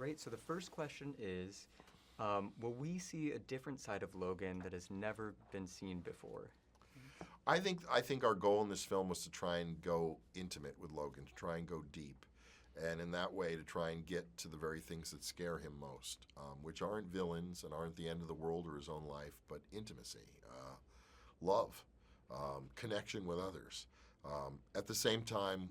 Great. So the first question is, will we see a different side of Logan that has never been seen before? I think our goal in this film was to try and go intimate with Logan, to try and go deep, and in that way to try and get to the very things that scare him most, which aren't villains and aren't the end of the world or his own life, but intimacy, love, connection with others. At the same time,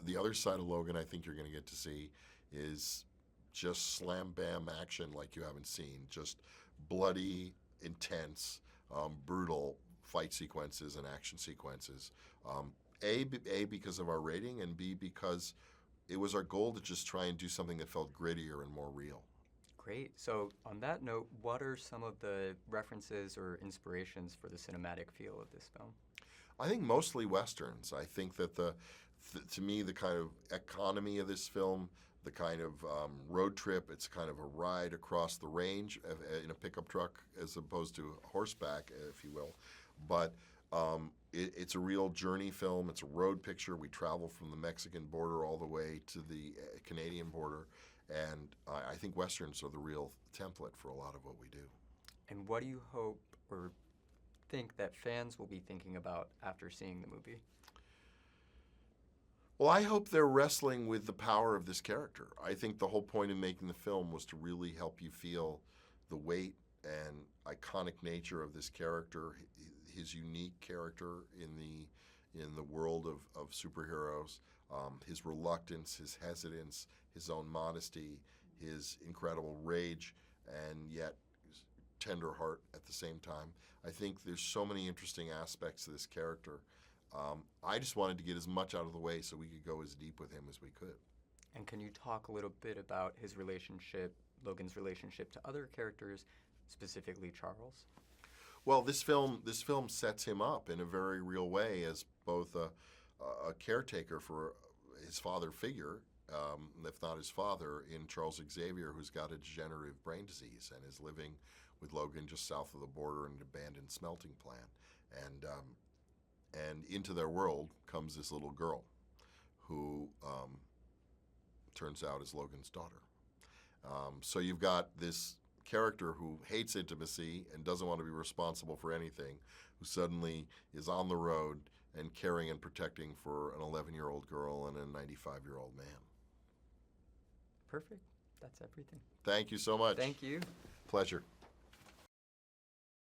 the other side of Logan I think you're going to get to see is just slam bam action like you haven't seen, just bloody, intense, brutal fight sequences and action sequences. A, because of our rating, and B, because it was our goal to just try and do something that felt grittier and more real. Great. So on that note, what are some of the references or inspirations for the cinematic feel of this film? I think mostly Westerns. I think that to me, the kind of economy of this film, the kind of road trip, it's kind of a ride across the range in a pickup truck as opposed to horseback, if you will. But it's a real journey film. It's a road picture. We travel from the Mexican border all the way to the Canadian border. And I think Westerns are the real template for a lot of what we do. And what do you hope or think that fans will be thinking about after seeing the movie? Well, I hope they're wrestling with the power of this character. I think the whole point of making the film was to really help you feel the weight and iconic nature of this character, his unique character in the world of superheroes, his reluctance, his hesitance, his own modesty, his incredible rage, and yet tender heart at the same time. I think there's so many interesting aspects to this character. I just wanted to get as much out of the way so we could go as deep with him as we could. And can you talk a little bit about his relationship, Logan's relationship to other characters, specifically Charles? Well, this film sets him up in a very real way as both a caretaker for his father figure, if not his father, in Charles Xavier, who's got a degenerative brain disease and is living with Logan just south of the border in an abandoned smelting plant. And into their world comes this little girl who turns out is Logan's daughter. So you've got this character who hates intimacy and doesn't want to be responsible for anything, who suddenly is on the road and caring and protecting for an 11-year-old girl and a 95-year-old man. Perfect. That's everything. Thank you so much. Thank you. Pleasure.